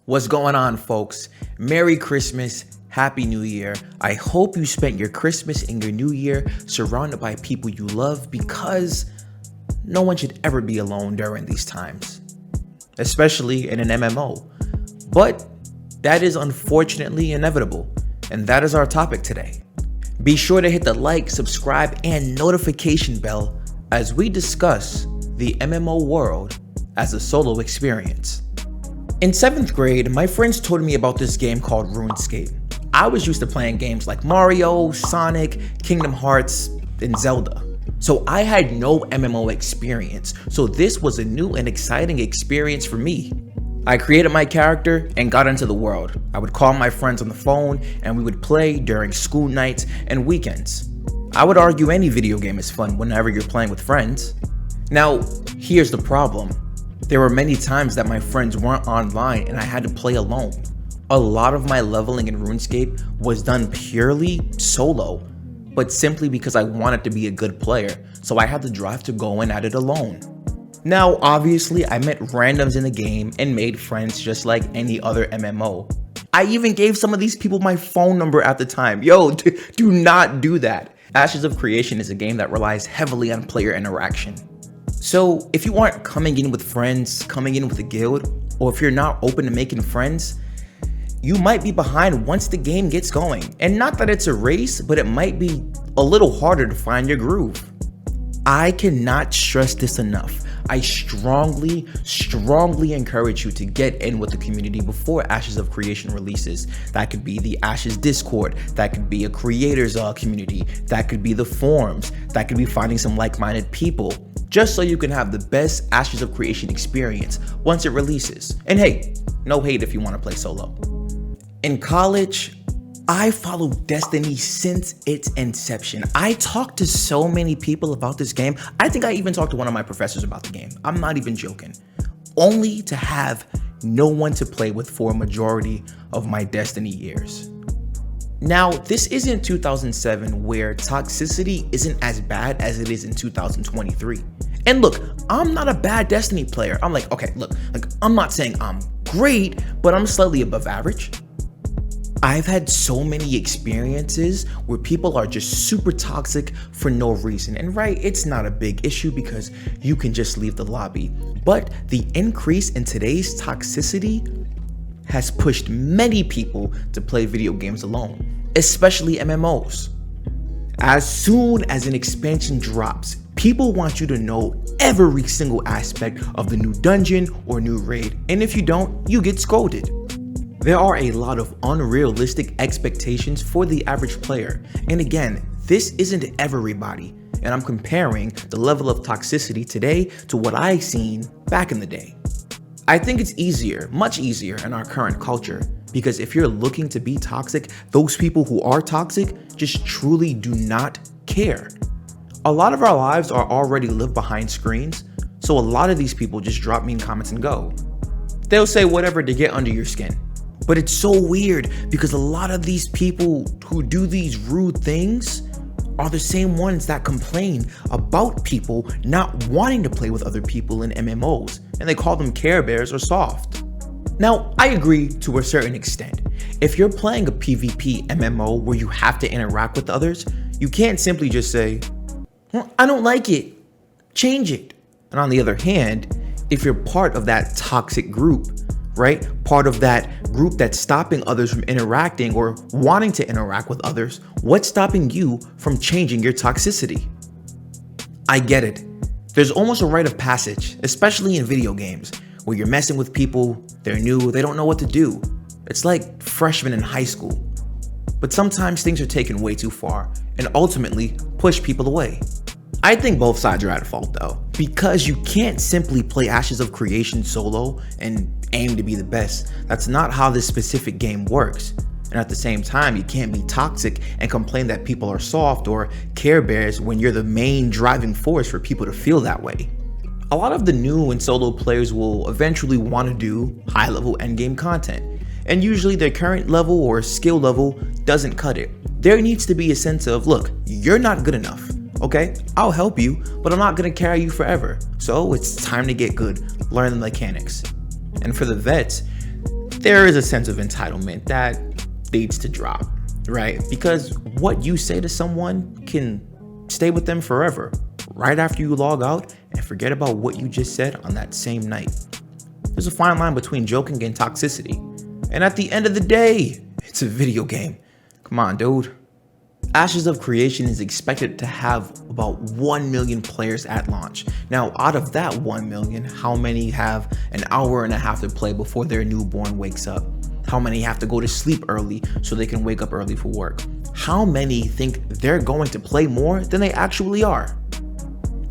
What's going on, folks? Merry Christmas, Happy New Year. I hope you spent your Christmas and your New Year surrounded by people you love, because no one should ever be alone during these times, especially in an MMO. But that is unfortunately inevitable, and that is our topic today. Be sure to hit the like, subscribe, and notification bell as we discuss the MMO world as a solo experience. In 7th grade, my friends told me about this game called RuneScape. I was used to playing games like Mario, Sonic, Kingdom Hearts, and Zelda. So I had no MMO experience, so this was a new and exciting experience for me. I created my character and got into the world. I would call my friends on the phone and we would play during school nights and weekends. I would argue any video game is fun whenever you're playing with friends. Now, here's the problem. There were many times that my friends weren't online and I had to play alone. A lot of my leveling in RuneScape was done purely solo, but simply because I wanted to be a good player, so I had the drive to go in at it alone. Now, obviously, I met randoms in the game and made friends just like any other MMO. I even gave some of these people my phone number at the time. Yo, do not do that. Ashes of Creation is a game that relies heavily on player interaction. So if you aren't coming in with friends, coming in with a guild, or if you're not open to making friends, you might be behind once the game gets going. And not that it's a race, but it might be a little harder to find your groove. I cannot stress this enough. I strongly encourage you to get in with the community before Ashes of Creation releases. That could be the Ashes Discord, that could be a creators community, that could be the forums, that could be finding some like-minded people, just so you can have the best Ashes of Creation experience once it releases. And hey, no hate if you want to play solo. In college, I followed Destiny since its inception. I talked to so many people about this game. I think I even talked to one of my professors about the game. I'm not even joking. Only to have no one to play with for a majority of my Destiny years. Now, this isn't 2007 where toxicity isn't as bad as it is in 2023. And look, I'm not a bad Destiny player. I'm I'm not saying I'm great, but I'm slightly above average. I've had so many experiences where people are just super toxic for no reason. And right, it's not a big issue because you can just leave the lobby. But the increase in today's toxicity has pushed many people to play video games alone, especially MMOs. As soon as an expansion drops, people want you to know every single aspect of the new dungeon or new raid. And if you don't, you get scolded. There are a lot of unrealistic expectations for the average player. And again, this isn't everybody. And I'm comparing the level of toxicity today to what I've seen back in the day. I think it's easier, much easier in our current culture, because if you're looking to be toxic, those people who are toxic just truly do not care. A lot of our lives are already lived behind screens, so a lot of these people just drop mean comments and go. They'll say whatever to get under your skin. But it's so weird because a lot of these people who do these rude things are the same ones that complain about people not wanting to play with other people in MMOs, and they call them Care Bears or soft. Now, I agree to a certain extent. If you're playing a PvP MMO where you have to interact with others, you can't simply just say, well, I don't like it, change it. And on the other hand, if you're part of that toxic group, right? Part of that group that's stopping others from interacting or wanting to interact with others, what's stopping you from changing your toxicity? I get it. There's almost a rite of passage, especially in video games, where you're messing with people, they're new, they don't know what to do. It's like freshmen in high school. But sometimes things are taken way too far and ultimately push people away. I think both sides are at fault though, because you can't simply play Ashes of Creation solo and aim to be the best. That's not how this specific game works. And at the same time, you can't be toxic and complain that people are soft or Care Bears when you're the main driving force for people to feel that way. A lot of the new and solo players will eventually want to do high-level endgame content, and usually their current level or skill level doesn't cut it. There needs to be a sense of, look, you're not good enough. Okay, I'll help you, but I'm not gonna carry you forever. So it's time to get good, learn the mechanics. And for the vets, there is a sense of entitlement that needs to drop, right? Because what you say to someone can stay with them forever, right after you log out and forget about what you just said on that same night. There's a fine line between joking and toxicity. And at the end of the day, it's a video game. Come on, dude. Ashes of Creation is expected to have about 1 million players at launch. Now, out of that 1 million, how many have an hour and a half to play before their newborn wakes up? How many have to go to sleep early so they can wake up early for work? How many think they're going to play more than they actually are?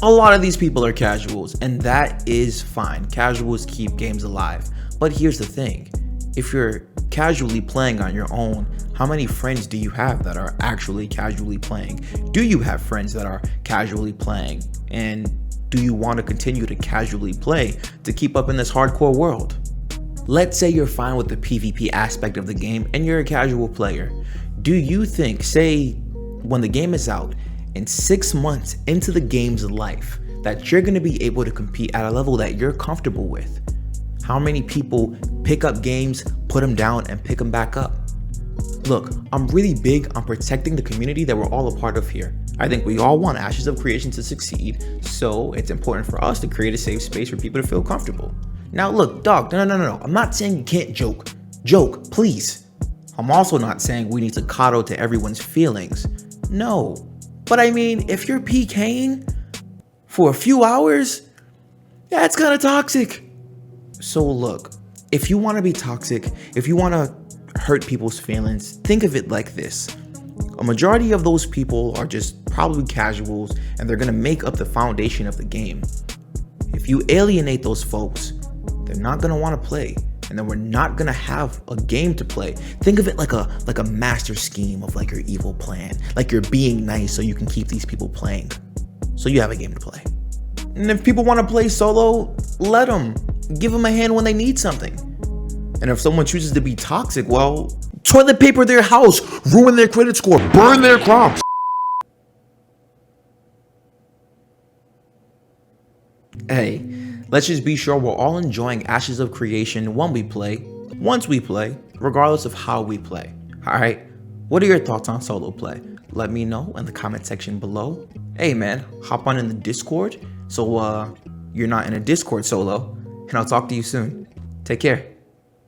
A lot of these people are casuals, and that is fine. Casuals keep games alive. But here's the thing. If you're casually playing on your own, how many friends do you have that are actually casually playing? Do you have friends that are casually playing? And do you want to continue to casually play to keep up in this hardcore world? Let's say you're fine with the PvP aspect of the game and you're a casual player. Do you think, say, when the game is out, and 6 months into the game's life, that you're going to be able to compete at a level that you're comfortable with? How many people pick up games, put them down, and pick them back up? Look, I'm really big on protecting the community that we're all a part of here. I think we all want Ashes of Creation to succeed, so it's important for us to create a safe space for people to feel comfortable. Now look, dog, no. I'm not saying you can't joke. Joke, please. I'm also not saying we need to coddle to everyone's feelings. No. But I mean, if you're PKing for a few hours, that's kind of toxic. So look, if you want to be toxic, if you want to hurt people's feelings, think of it like this. A majority of those people are just probably casuals, and they're going to make up the foundation of the game. If you alienate those folks, they're not going to want to play, and then we're not going to have a game to play. Think of it like a master scheme of like your evil plan, like you're being nice so you can keep these people playing, so you have a game to play. And if people want to play solo, let them. Give them a hand when they need something. And if someone chooses to be toxic, well, toilet paper their house, ruin their credit score, burn their crops. Hey, let's just be sure we're all enjoying Ashes of Creation once we play, regardless of how we play. Alright, what are your thoughts on solo play? Let me know in the comment section below. Hey man, hop on in the Discord so you're not in a Discord solo, and I'll talk to you soon. Take care.